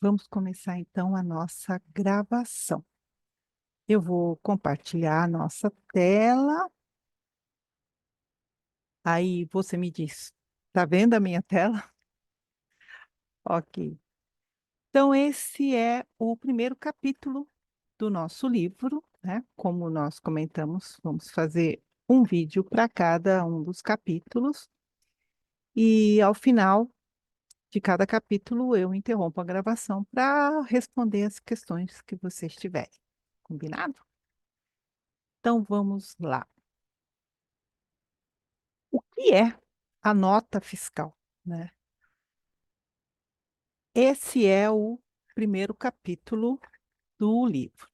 Vamos começar então a nossa gravação. Eu vou compartilhar a nossa tela. Aí você me diz, tá vendo a minha tela? Ok. Então, esse é o primeiro capítulo do nosso livro, né? Como nós comentamos, vamos fazer um vídeo para cada um dos capítulos. E ao final de cada capítulo, eu interrompo a gravação para responder as questões que vocês tiverem. Combinado? Então, vamos lá. O que é a nota fiscal, né? Esse é o primeiro capítulo do livro.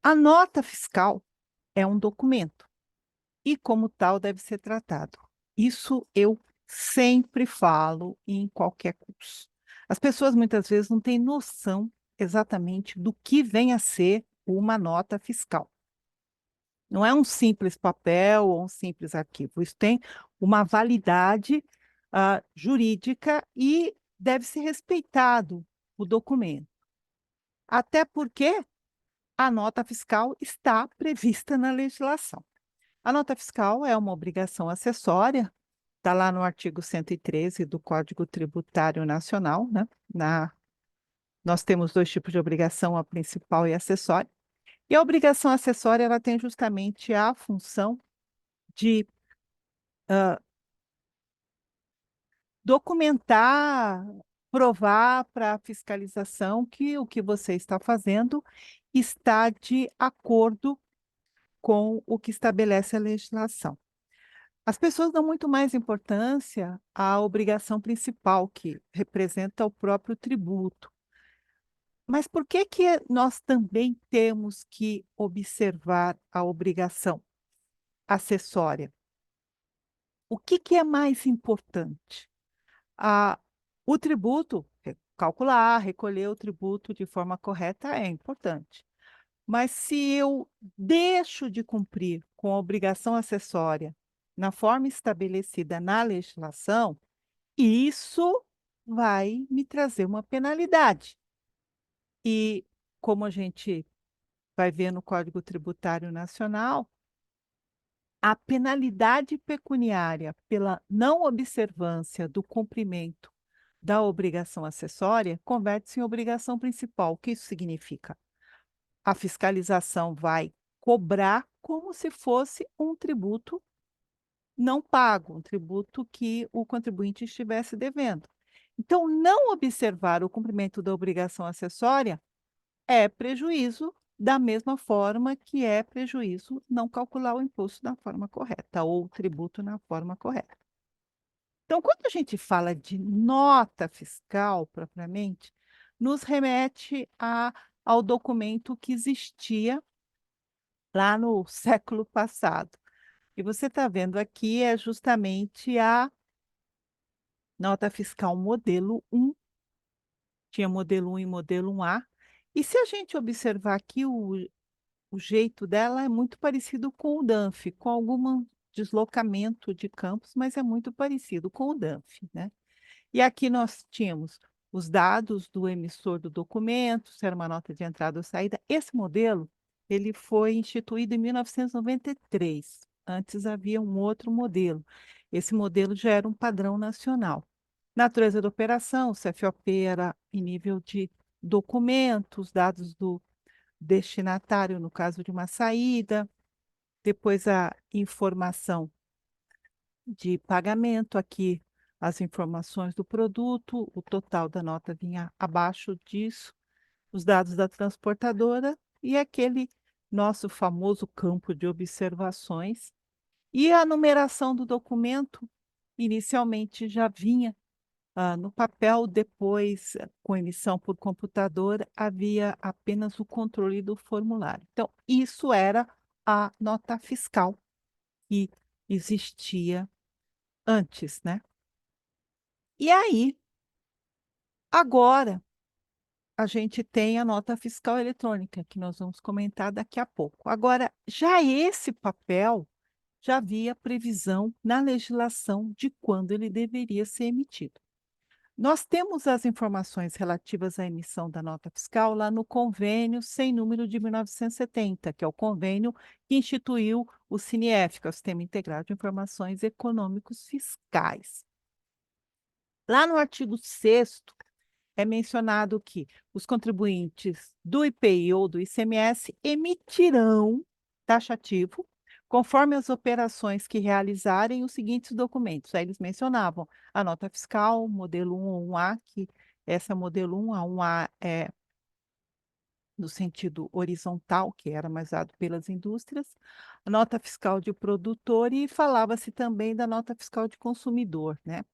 A nota fiscal é um documento e, como tal, deve ser tratado. Isso eu sempre falo em qualquer curso. As pessoas muitas vezes não têm noção exatamente do que vem a ser uma nota fiscal. Não é um simples papel ou um simples arquivo. Isso tem uma validade jurídica e deve ser respeitado o documento. Até porque a nota fiscal está prevista na legislação. A nota fiscal é uma obrigação acessória, está lá no artigo 113 do Código Tributário Nacional, né? Nós temos dois tipos de obrigação, a principal e a acessória. E a obrigação acessória, ela tem justamente a função de documentar, provar para a fiscalização que o que você está fazendo está de acordo com o que estabelece a legislação. As pessoas dão muito mais importância à obrigação principal, que representa o próprio tributo. Mas por que que nós também temos que observar a obrigação acessória? O que que é mais importante? A o tributo, calcular, recolher o tributo de forma correta é importante. Mas se eu deixo de cumprir com a obrigação acessória na forma estabelecida na legislação, isso vai me trazer uma penalidade. E como a gente vai ver no Código Tributário Nacional, a penalidade pecuniária pela não observância do cumprimento da obrigação acessória converte-se em obrigação principal. O que isso significa? A fiscalização vai cobrar como se fosse um tributo não pago, um tributo que o contribuinte estivesse devendo. Então, não observar o cumprimento da obrigação acessória é prejuízo, da mesma forma que é prejuízo não calcular o imposto da forma correta ou o tributo na forma correta. Então, quando a gente fala de nota fiscal, propriamente, nos remete ao documento que existia lá no século passado. E você está vendo aqui é justamente a nota fiscal modelo 1, tinha modelo 1 e modelo 1A. E se a gente observar aqui o jeito dela é muito parecido com o DANF, com algum deslocamento de campos, mas é muito parecido com o DANF, né? E aqui nós tínhamos os dados do emissor do documento, se era uma nota de entrada ou saída. Esse modelo, ele foi instituído em 1993. Antes havia um outro modelo. Esse modelo já era um padrão nacional. Natureza da operação, o CFOP era em nível de documentos, dados do destinatário no caso de uma saída, depois a informação de pagamento, aqui as informações do produto, o total da nota vinha abaixo disso, os dados da transportadora e aquele nosso famoso campo de observações. E a numeração do documento inicialmente já vinha no papel, depois, com emissão por computador, havia apenas o controle do formulário. Então, isso era a nota fiscal que existia antes, né? E aí, agora, a gente tem a nota fiscal eletrônica, que nós vamos comentar daqui a pouco. Agora, já esse papel, já havia previsão na legislação de quando ele deveria ser emitido. Nós temos as informações relativas à emissão da nota fiscal lá no convênio sem número de 1970, que é o convênio que instituiu o SINIEF, que é o Sistema Integrado de Informações Econômicos Fiscais. Lá no artigo 6º é mencionado que os contribuintes do IPI ou do ICMS emitirão taxativo, conforme as operações que realizarem os seguintes documentos. Aí eles mencionavam a nota fiscal, modelo 1 ou 1A, que essa modelo 1, a 1A é no sentido horizontal, que era mais usado pelas indústrias, a nota fiscal de produtor e falava-se também da nota fiscal de consumidor, né?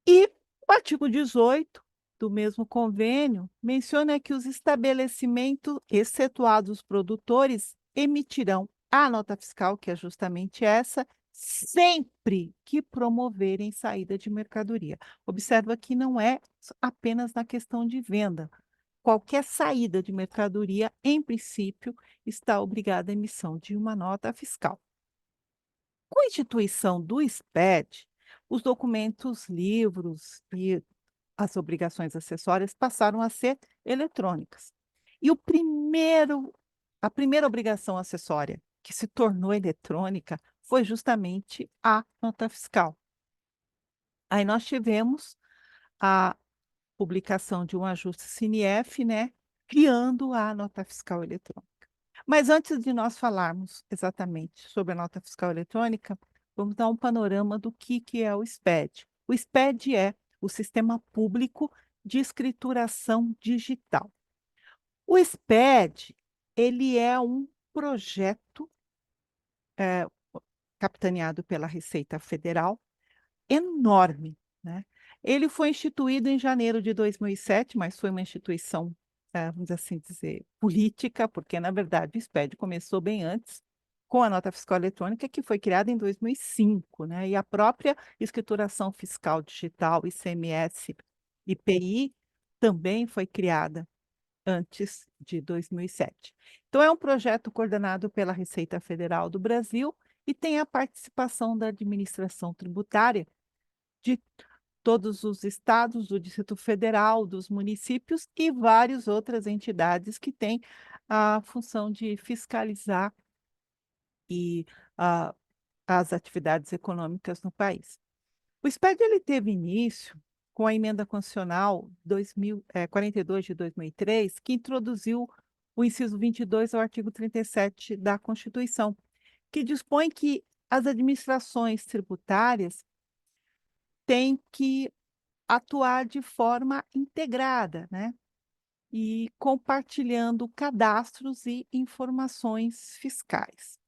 E o artigo 18 do mesmo convênio menciona que os estabelecimentos, excetuados os produtores, emitirão a nota fiscal, que é justamente essa, sempre que promoverem saída de mercadoria. Observa que não é apenas na questão de venda. Qualquer saída de mercadoria, em princípio, está obrigada à emissão de uma nota fiscal. Com a instituição do SPED, os documentos, livros e as obrigações acessórias passaram a ser eletrônicas. E a primeira obrigação acessória que se tornou eletrônica foi justamente a nota fiscal. Aí nós tivemos a publicação de um ajuste SINIEF, né, criando a nota fiscal eletrônica. Mas antes de nós falarmos exatamente sobre a nota fiscal eletrônica, vamos dar um panorama do que é o SPED. O SPED é o Sistema Público de Escrituração Digital. O SPED, ele é um projeto eh, capitaneado pela Receita Federal, enorme, né. Ele foi instituído em janeiro de 2007, mas foi uma instituição, vamos assim dizer, política, porque na verdade o SPED começou bem antes, com a nota fiscal eletrônica, que foi criada em 2005, né, e a própria escrituração fiscal digital, ICMS, IPI, também foi criada antes de 2007. Então é um projeto coordenado pela Receita Federal do Brasil e tem a participação da administração tributária de todos os estados, do Distrito Federal, dos municípios e várias outras entidades que têm a função de fiscalizar e, ah, as atividades econômicas no país. O SPED ele teve início com a emenda constitucional 42 de 2003, que introduziu o inciso 22 ao artigo 37 da Constituição, que dispõe que as administrações tributárias têm que atuar de forma integrada, né, e compartilhando cadastros e informações fiscais.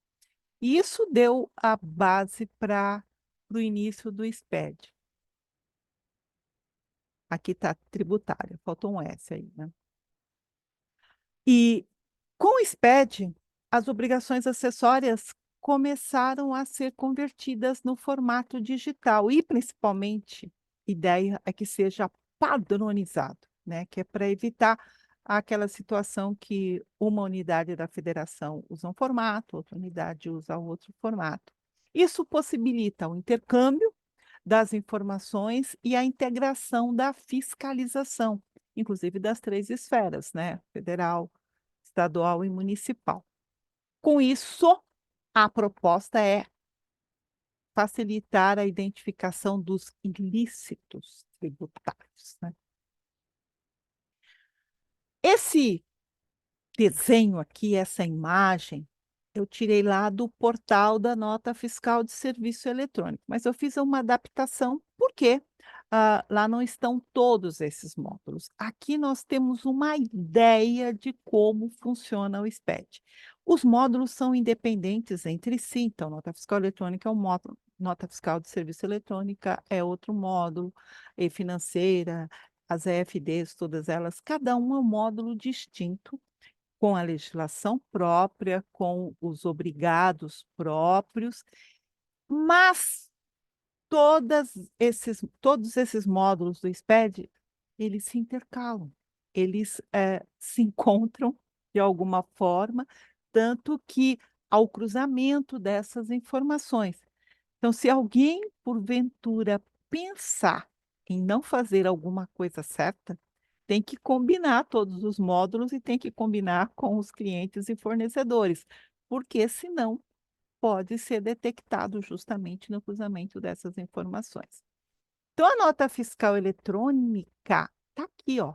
E isso deu a base para o início do SPED. Aqui está tributária, faltou um S aí, né. E com o SPED, as obrigações acessórias começaram a ser convertidas no formato digital e, principalmente, a ideia é que seja padronizado, né, que é para evitar aquela situação que uma unidade da federação usa um formato, outra unidade usa outro formato. Isso possibilita o intercâmbio das informações e a integração da fiscalização, inclusive das 3 esferas, né, federal, estadual e municipal. Com isso, a proposta é facilitar a identificação dos ilícitos tributários, né. Esse desenho aqui, essa imagem, eu tirei lá do portal da Nota Fiscal de Serviço Eletrônico, mas eu fiz uma adaptação, porque lá não estão todos esses módulos. Aqui nós temos uma ideia de como funciona o SPED. Os módulos são independentes entre si, então, nota fiscal eletrônica é um módulo, nota fiscal de serviço eletrônica é outro módulo, e financeira, as EFDs, todas elas, cada um é um módulo distinto com a legislação própria, com os obrigados próprios, mas todos esses módulos do SPED, eles se intercalam, eles, se encontram de alguma forma, tanto que ao cruzamento dessas informações. Então, se alguém, porventura, pensar em não fazer alguma coisa certa, tem que combinar todos os módulos e tem que combinar com os clientes e fornecedores, porque senão pode ser detectado justamente no cruzamento dessas informações. Então, a nota fiscal eletrônica está aqui, ó.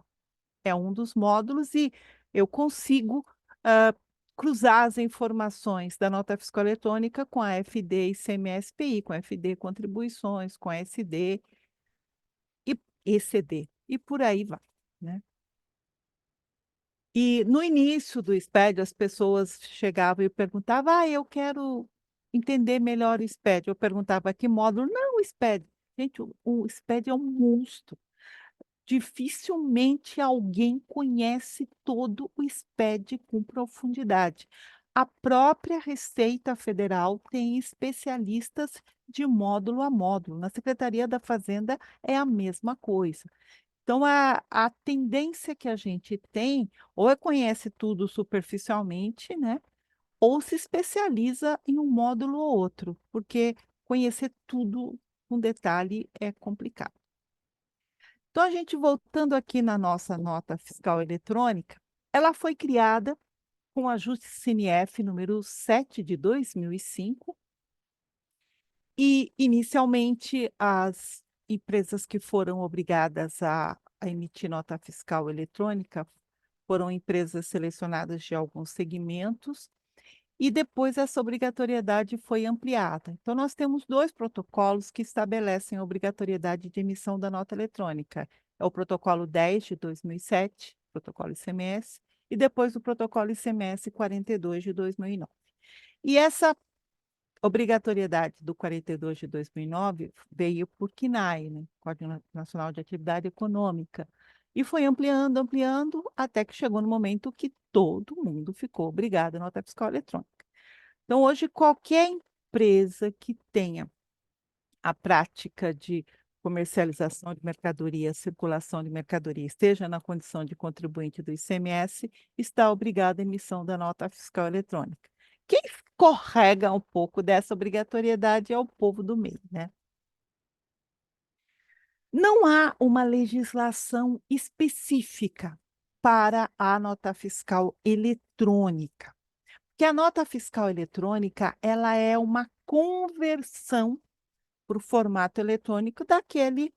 É um dos módulos e eu consigo, hã, cruzar as informações da nota fiscal eletrônica com a FD e CMS-PI, com a FD contribuições, com a SD e ECD, e por aí vai, né. E no início do SPED, as pessoas chegavam e perguntavam: "Ah, eu quero entender melhor o SPED". Eu perguntava: "Que módulo?". "Não, o SPED". Gente, o SPED é um monstro. Dificilmente alguém conhece todo o SPED com profundidade. A própria Receita Federal tem especialistas de módulo a módulo. Na Secretaria da Fazenda é a mesma coisa. Então, a tendência que a gente tem, ou é conhece tudo superficialmente, né? Ou se especializa em um módulo ou outro, porque conhecer tudo com detalhe é complicado. Então, a gente voltando aqui na nossa nota fiscal eletrônica, ela foi criada com o ajuste CNF número 7 de 2005 e, inicialmente, as empresas que foram obrigadas a emitir nota fiscal eletrônica foram empresas selecionadas de alguns segmentos e depois essa obrigatoriedade foi ampliada. Então, nós temos 2 protocolos que estabelecem a obrigatoriedade de emissão da nota eletrônica. É o protocolo 10 de 2007, protocolo ICMS, e depois o protocolo ICMS 42 de 2009. E essa obrigatoriedade do 42 de 2009 veio por CNAE, né, Código Nacional de Atividade Econômica, e foi ampliando, ampliando, até que chegou no momento que todo mundo ficou obrigado a nota fiscal eletrônica. Então, hoje, qualquer empresa que tenha a prática de comercialização de mercadoria, circulação de mercadoria, esteja na condição de contribuinte do ICMS, está obrigada à emissão da nota fiscal eletrônica. Quem escorrega um pouco dessa obrigatoriedade é o povo do MEI, né? Não há uma legislação específica para a nota fiscal eletrônica. Que a nota fiscal eletrônica, ela é uma conversão para o formato eletrônico daquele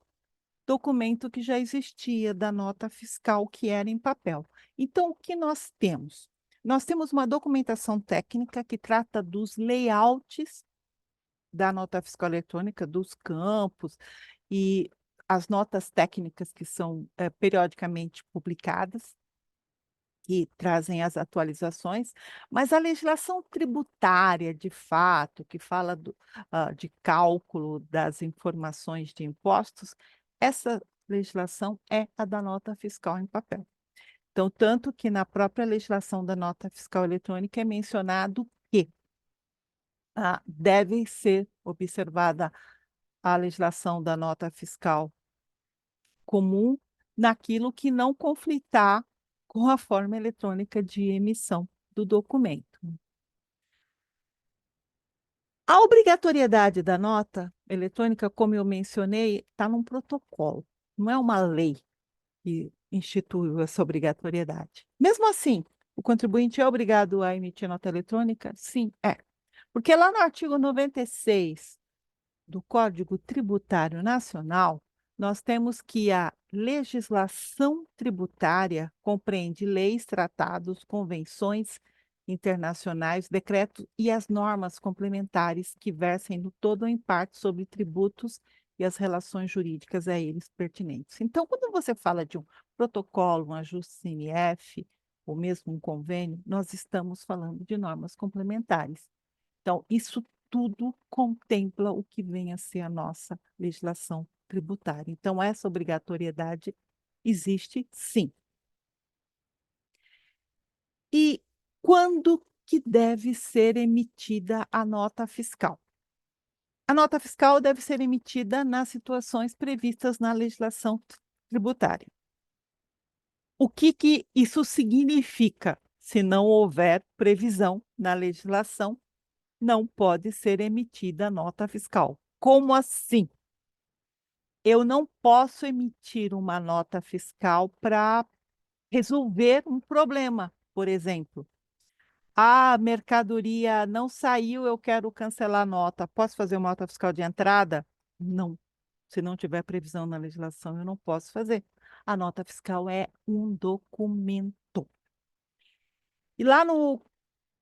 documento que já existia da nota fiscal que era em papel. Então, o que nós temos? Nós temos uma documentação técnica que trata dos layouts da nota fiscal eletrônica, dos campos e as notas técnicas que são, periodicamente publicadas que trazem as atualizações, mas a legislação tributária, de fato, que fala de cálculo das informações de impostos, essa legislação é a da nota fiscal em papel. Então, tanto que na própria legislação da nota fiscal eletrônica é mencionado que deve ser observada a legislação da nota fiscal comum naquilo que não conflitar com a forma eletrônica de emissão do documento. A obrigatoriedade da nota eletrônica, como eu mencionei, está num protocolo, não é uma lei que instituiu essa obrigatoriedade. Mesmo assim, o contribuinte é obrigado a emitir nota eletrônica? Sim, é. Porque lá no artigo 96 do Código Tributário Nacional, nós temos que a legislação tributária compreende leis, tratados, convenções internacionais, decretos e as normas complementares que versem no todo ou em parte sobre tributos e as relações jurídicas a eles pertinentes. Então, quando você fala de um protocolo, um ajuste CNF, ou mesmo um convênio, nós estamos falando de normas complementares. Então, isso tudo contempla o que vem a ser a nossa legislação tributária. Então, essa obrigatoriedade existe sim. E quando que deve ser emitida a nota fiscal? A nota fiscal deve ser emitida nas situações previstas na legislação tributária. O que que isso significa? Se não houver previsão na legislação, não pode ser emitida nota fiscal. Como assim? eu não posso emitir uma nota fiscal para resolver um problema, por exemplo. A mercadoria não saiu, eu quero cancelar a nota. Posso fazer uma nota fiscal de entrada? Não. Se não tiver previsão na legislação, eu não posso fazer. A nota fiscal é um documento. E lá no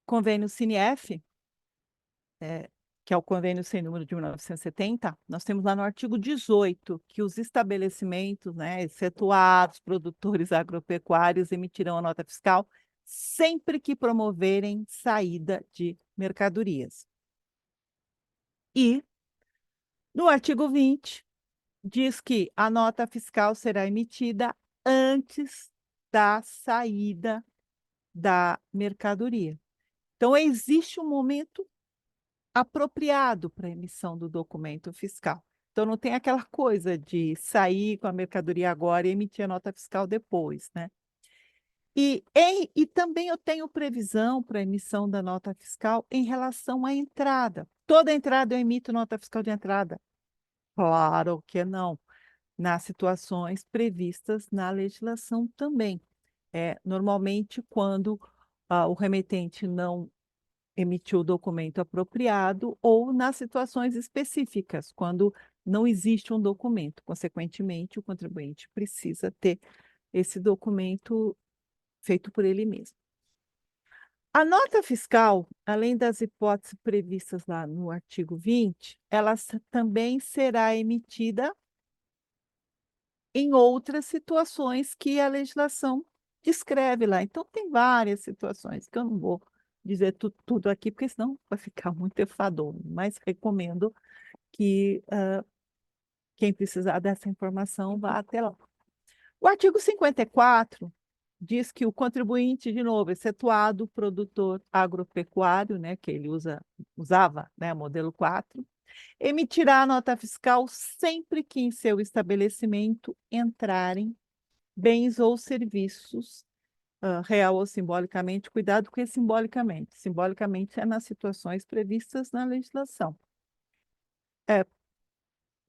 convênio CINEF, que é o convênio sem número de 1970, nós temos lá no artigo 18 que os estabelecimentos, né, excetuados produtores agropecuários, emitirão a nota fiscal sempre que promoverem saída de mercadorias. E no artigo 20 diz que a nota fiscal será emitida antes da saída da mercadoria. Então, existe um momento apropriado para a emissão do documento fiscal. Então, não tem aquela coisa de sair com a mercadoria agora e emitir a nota fiscal depois, né? E também eu tenho previsão para a emissão da nota fiscal em relação à entrada. Toda entrada eu emito nota fiscal de entrada? Claro que não. Nas situações previstas na legislação também. Normalmente, quando o remetente não emitiu o documento apropriado ou nas situações específicas, quando não existe um documento. Consequentemente, o contribuinte precisa ter esse documento feito por ele mesmo. A nota fiscal, além das hipóteses previstas lá no artigo 20, ela também será emitida em outras situações que a legislação descreve lá. Então, tem várias situações que eu não vou dizer tudo aqui, porque senão vai ficar muito enfadonho, mas recomendo que quem precisar dessa informação vá até lá. O artigo 54 diz que o contribuinte, de novo, excetuado o produtor agropecuário, né, que ele usava, né, modelo 4, emitirá a nota fiscal sempre que em seu estabelecimento entrarem bens ou serviços, real ou simbolicamente, cuidado com esse simbolicamente. Simbolicamente é nas situações previstas na legislação.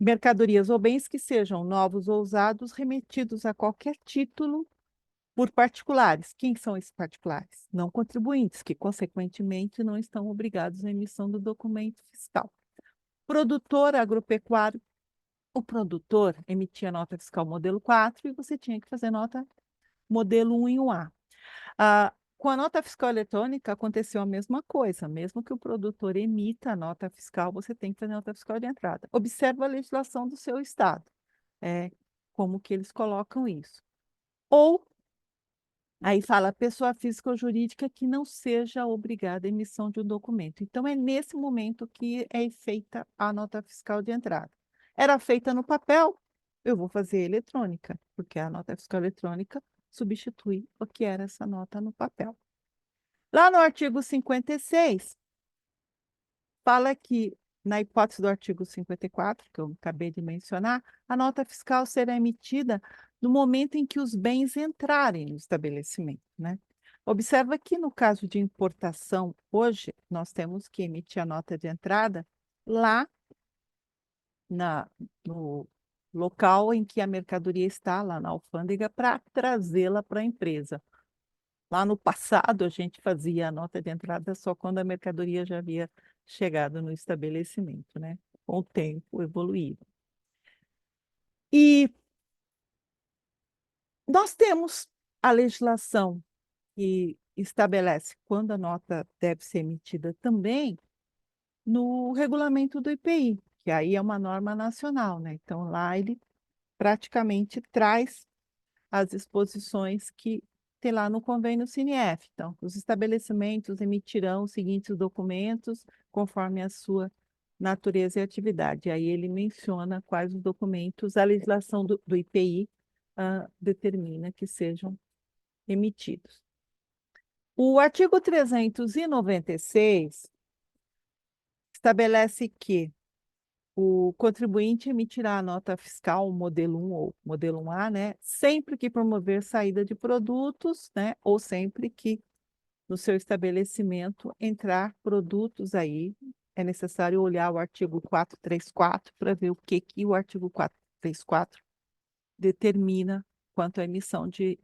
Mercadorias ou bens que sejam novos ou usados, remetidos a qualquer título por particulares. Quem são esses particulares? Não contribuintes, que, consequentemente, não estão obrigados à emissão do documento fiscal. Produtor agropecuário, o produtor emitia nota fiscal modelo 4 e você tinha que fazer nota modelo 1 em 1A. Com a nota fiscal eletrônica aconteceu a mesma coisa, mesmo que o produtor emita a nota fiscal, você tem que fazer nota fiscal de entrada. Observa a legislação do seu estado, como que eles colocam isso. Ou, aí fala, pessoa física ou jurídica que não seja obrigada à emissão de um documento. Então, é nesse momento que é feita a nota fiscal de entrada. Era feita no papel, eu vou fazer eletrônica, porque a nota fiscal eletrônica substitui o que era essa nota no papel. Lá no artigo 56, fala que, na hipótese do artigo 54, que eu acabei de mencionar, a nota fiscal será emitida no momento em que os bens entrarem no estabelecimento, né? Observa que, no caso de importação, hoje, nós temos que emitir a nota de entrada lá no local em que a mercadoria está, lá na alfândega, para trazê-la para a empresa. Lá no passado, a gente fazia a nota de entrada só quando a mercadoria já havia chegado no estabelecimento, né? Com o tempo evoluído. E nós temos a legislação que estabelece quando a nota deve ser emitida também no regulamento do IPI, que aí é uma norma nacional, né? Então, lá ele praticamente traz as exposições que tem lá no convênio CINEF. Então, os estabelecimentos emitirão os seguintes documentos conforme a sua natureza e atividade. Aí ele menciona quais os documentos a legislação do IPI determina que sejam emitidos. O artigo 396 estabelece que o contribuinte emitirá a nota fiscal modelo 1 ou modelo 1A, né, sempre que promover saída de produtos, né, ou sempre que no seu estabelecimento entrar produtos aí. É necessário olhar o artigo 434 para ver o que o artigo 34, determina quanto à emissão de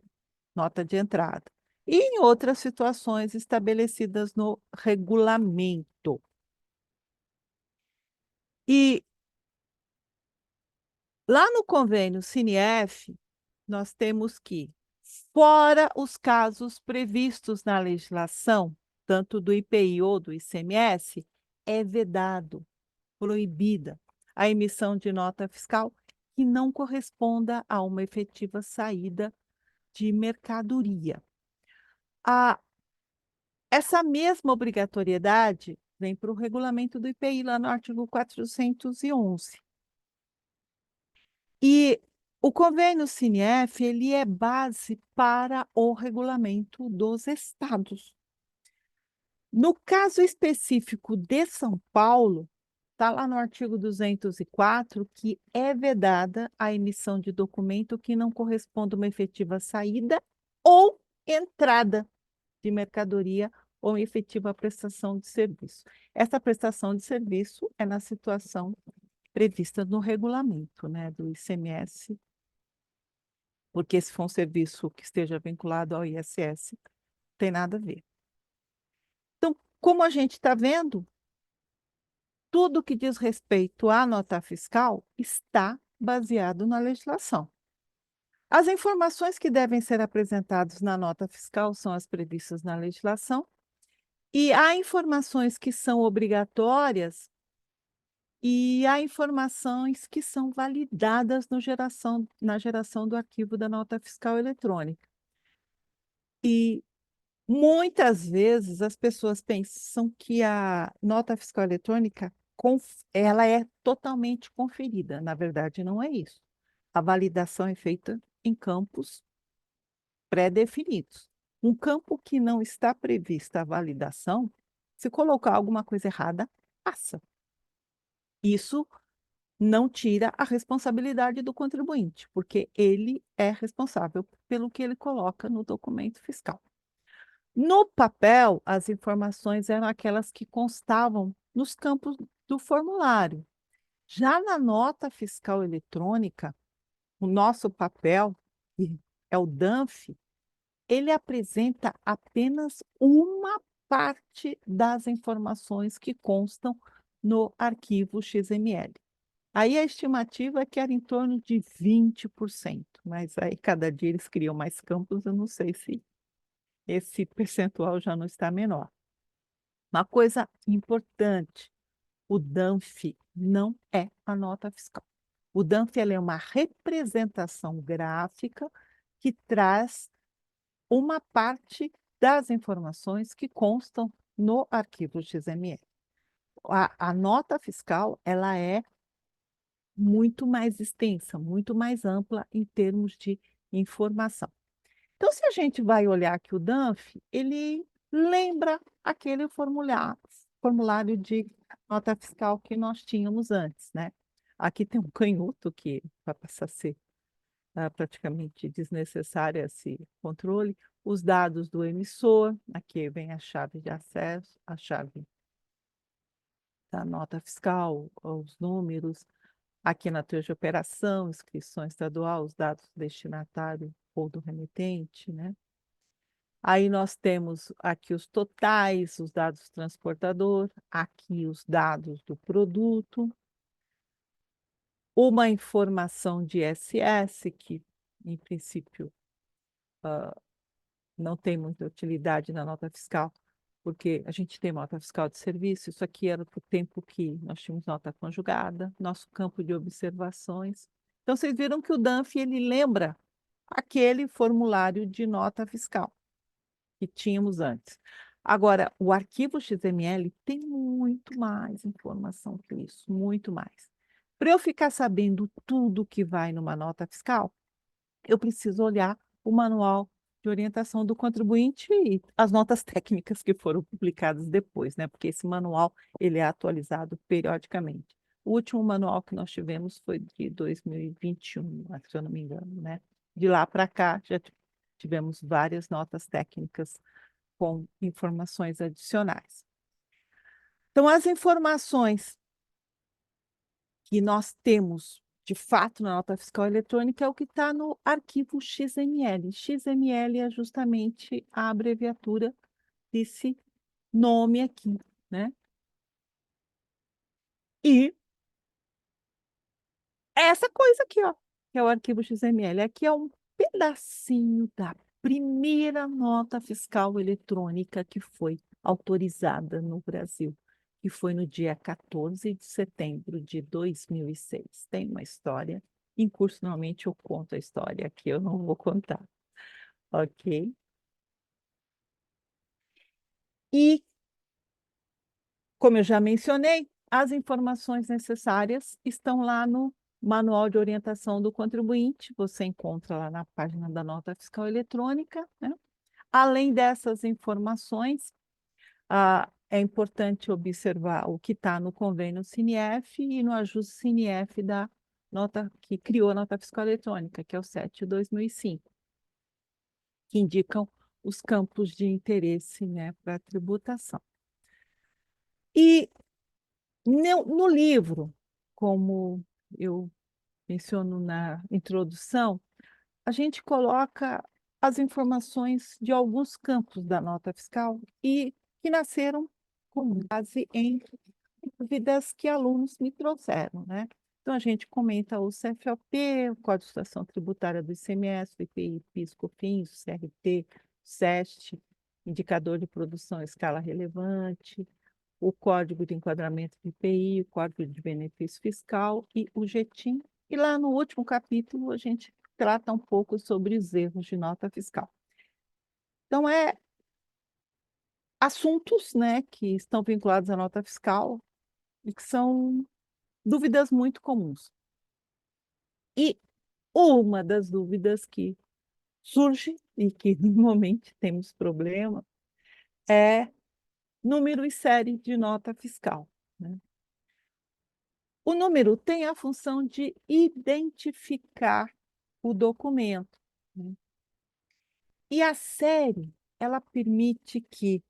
nota de entrada. E em outras situações estabelecidas no regulamento. E lá no convênio Cinef, nós temos que, fora os casos previstos na legislação, tanto do IPI ou do ICMS, é vedado, proibida a emissão de nota fiscal que não corresponda a uma efetiva saída de mercadoria. Essa mesma obrigatoriedade vem para o regulamento do IPI, lá no artigo 411. E o convênio Cinef, ele é base para o regulamento dos estados. No caso específico de São Paulo, está lá no artigo 204 que é vedada a emissão de documento que não corresponda a uma efetiva saída ou entrada de mercadoria ou efetiva prestação de serviço. Essa prestação de serviço é na situação prevista no regulamento, né, do ICMS, porque se for um serviço que esteja vinculado ao ISS, não tem nada a ver. Então, como a gente está vendo, tudo que diz respeito à nota fiscal está baseado na legislação. As informações que devem ser apresentadas na nota fiscal são as previstas na legislação, e há informações que são obrigatórias e há informações que são validadas na geração do arquivo da nota fiscal eletrônica. E muitas vezes as pessoas pensam que a nota fiscal eletrônica ela é totalmente conferida. Na verdade, não é isso. A validação é feita em campos pré-definidos. Um campo que não está prevista a validação, se colocar alguma coisa errada, passa. Isso não tira a responsabilidade do contribuinte, porque ele é responsável pelo que ele coloca no documento fiscal. No papel, as informações eram aquelas que constavam nos campos do formulário. Já na nota fiscal eletrônica, o nosso papel, que é o DANF, ele apresenta apenas uma parte das informações que constam no arquivo XML. Aí a estimativa é que era em torno de 20%, mas aí cada dia eles criam mais campos, eu não sei se esse percentual já não está menor. Uma coisa importante, o DANF não é a nota fiscal. O DANF ela é uma representação gráfica que traz uma parte das informações que constam no arquivo XML. A nota fiscal ela é muito mais extensa, muito mais ampla em termos de informação. Então, se a gente vai olhar aqui o DANF, ele lembra aquele formulário de nota fiscal que nós tínhamos antes, né? Aqui tem um canhoto que vai passar a ser praticamente desnecessário esse controle. Os dados do emissor, aqui vem a chave de acesso, a chave da nota fiscal, os números, aqui na teoria de operação, inscrição estadual, os dados do destinatário ou do remetente, né? Aí nós temos aqui os totais, os dados do transportador, aqui os dados do produto, uma informação de SS, que em princípio não tem muita utilidade na nota fiscal, porque a gente tem nota fiscal de serviço, isso aqui era para o tempo que nós tínhamos nota conjugada, nosso campo de observações. Então, vocês viram que o DANF, ele lembra aquele formulário de nota fiscal que tínhamos antes. Agora, o arquivo XML tem muito mais informação que isso, muito mais. Para eu ficar sabendo tudo que vai numa nota fiscal, eu preciso olhar o manual de orientação do contribuinte e as notas técnicas que foram publicadas depois, né? Porque esse manual ele é atualizado periodicamente. O último manual que nós tivemos foi de 2021, se eu não me engano, né? De lá para cá já tivemos várias notas técnicas com informações adicionais. Então, as informações que nós temos de fato, na nota fiscal eletrônica é o que está no arquivo XML. XML é justamente a abreviatura desse nome aqui, né? E essa coisa aqui, ó, que é o arquivo XML. Aqui é um pedacinho da primeira nota fiscal eletrônica que foi autorizada no Brasil, que foi no dia 14 de setembro de 2006. Tem uma história. Em curso, normalmente, eu conto a história, aqui eu não vou contar, ok? E, como eu já mencionei, as informações necessárias estão lá no Manual de Orientação do Contribuinte, você encontra lá na página da Nota Fiscal Eletrônica, né? Além dessas informações, é importante observar o que está no convênio CINIEF e no ajuste CINIEF da nota que criou a Nota Fiscal Eletrônica, que é o 7/2005, que indicam os campos de interesse, né, para tributação. E no livro, como eu menciono na introdução, a gente coloca as informações de alguns campos da nota fiscal e que nasceram com base em dúvidas que alunos me trouxeram, né? Então, a gente comenta o CFOP, o Código de Situação Tributária do ICMS, o IPI, PIS, COFINS, o CRT, o SEST, Indicador de Produção em Escala Relevante, o Código de Enquadramento do IPI, o Código de Benefício Fiscal e o GTIM. E lá no último capítulo a gente trata um pouco sobre os erros de nota fiscal. Então, assuntos, né, que estão vinculados à nota fiscal e que são dúvidas muito comuns. E uma das dúvidas que surge e que normalmente temos problema é número e série de nota fiscal, né? O número tem a função de identificar o documento, né? E a série, ela permite que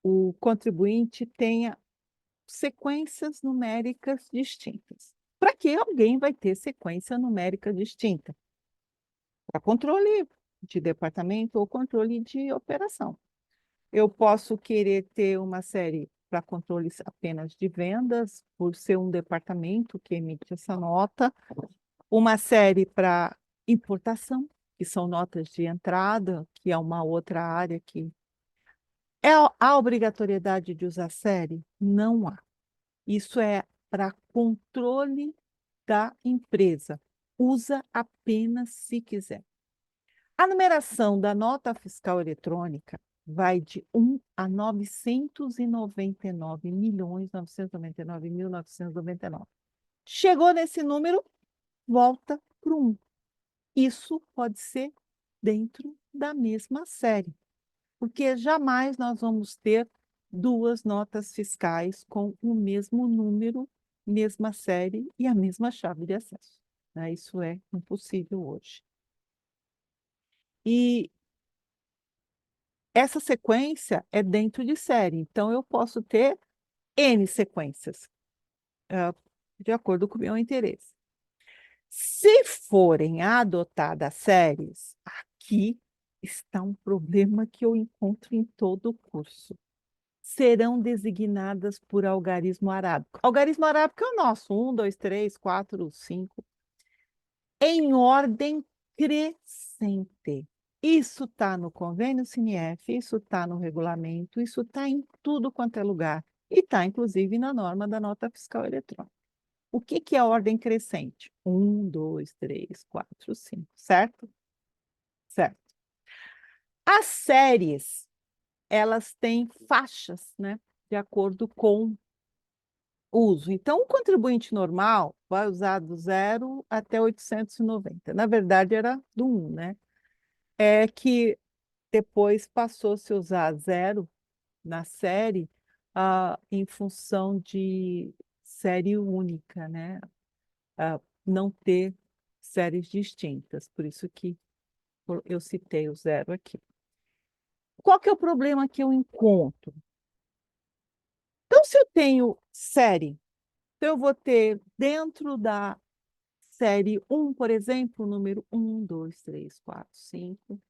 o contribuinte tenha sequências numéricas distintas. Para que alguém vai ter sequência numérica distinta? Para controle de departamento ou controle de operação. Eu posso querer ter uma série para controle apenas de vendas, por ser um departamento que emite essa nota, uma série para importação, que são notas de entrada, que é uma outra área que há obrigatoriedade de usar série? Não há. Isso é para controle da empresa. Usa apenas se quiser. A numeração da nota fiscal eletrônica vai de 1 a 999.999.999. Chegou nesse número, volta para o 1. Isso pode ser dentro da mesma série, porque jamais nós vamos ter duas notas fiscais com o mesmo número, mesma série e a mesma chave de acesso, né? Isso é impossível hoje. E essa sequência é dentro de série, então eu posso ter N sequências, de acordo com o meu interesse. Se forem adotadas séries, aqui está um problema que eu encontro em todo o curso. Serão designadas por algarismo arábico. Algarismo arábico é o nosso, 1, 2, 3, 4, 5, em ordem crescente. Isso está no convênio CINIEF, isso está no regulamento, isso está em tudo quanto é lugar. E está, inclusive, na norma da nota fiscal eletrônica. O que é a ordem crescente? 1, 2, 3, 4, 5, certo? Certo. As séries, elas têm faixas, né? De acordo com o uso. Então, o contribuinte normal vai usar do 0 até 890. Na verdade, era do 1, né? É que depois passou-se a usar 0 na série em função de série única, né? Não ter séries distintas. Por isso que eu citei o 0 aqui. Qual que é o problema que eu encontro? Então, se eu tenho série, então eu vou ter dentro da série 1, por exemplo, número 1, 2, 3, 4, 5,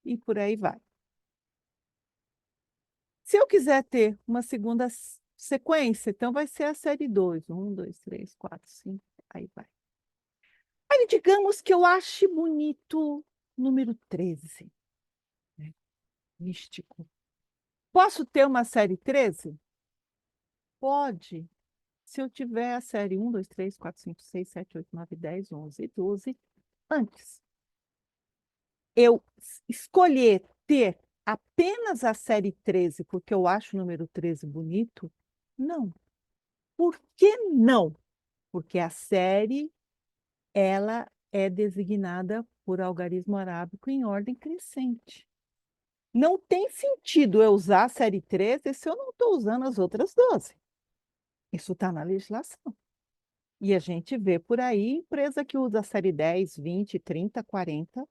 e por aí vai. Se eu quiser ter uma segunda sequência, então vai ser a série 2, 1, 2, 3, 4, 5, aí vai. Aí digamos que eu ache bonito o número 13, né, místico. Posso ter uma série 13? Pode. Se eu tiver a série 1, 2, 3, 4, 5, 6, 7, 8, 9, 10, 11 e 12 antes. Eu escolher ter apenas a série 13 porque eu acho o número 13 bonito? Não. Por que não? Porque a série, ela é designada por algarismo arábico em ordem crescente. Não tem sentido eu usar a série 13 se eu não estou usando as outras 12. Isso está na legislação. E a gente vê por aí empresa que usa a série 10, 20, 30, 40.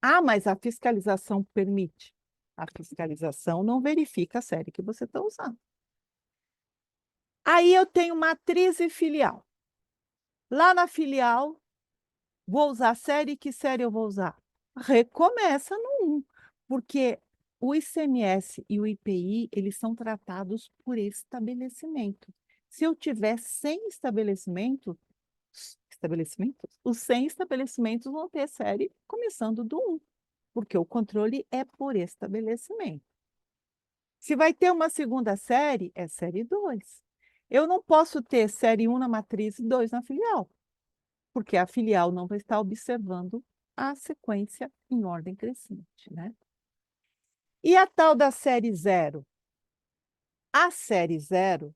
Ah, mas a fiscalização permite. A fiscalização não verifica a série que você está usando. Aí eu tenho matriz e filial. Lá na filial, vou usar a série, que série eu vou usar? Recomeça no 1, porque o ICMS e o IPI, eles são tratados por estabelecimento. Se eu tiver 100 estabelecimentos, os 100 estabelecimentos vão ter série começando do 1, porque o controle é por estabelecimento. Se vai ter uma segunda série, é série 2. Eu não posso ter série 1 na matriz e 2 na filial, porque a filial não vai estar observando a sequência em ordem crescente, né? E a tal da série 0? A série 0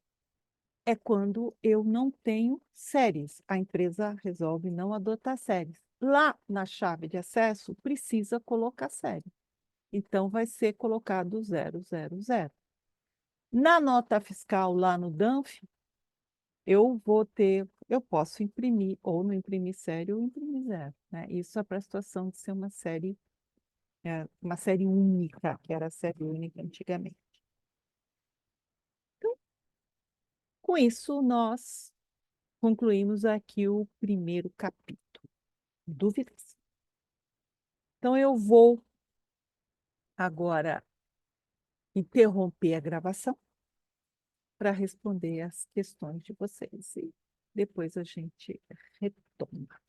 é quando eu não tenho séries. A empresa resolve não adotar séries. Lá na chave de acesso, precisa colocar série. Então, vai ser colocado 000. Na nota fiscal, lá no DANF, eu posso imprimir, ou não imprimir série, ou imprimir 0, né? Isso é para a situação de ser uma série única, que era a série única antigamente. Então, com isso, nós concluímos aqui o primeiro capítulo. Dúvidas? Então, eu vou agora interromper a gravação para responder as questões de vocês. E depois a gente retoma.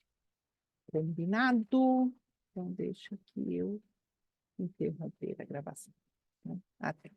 Combinado? Então, deixa que eu interromper a gravação, né? Até.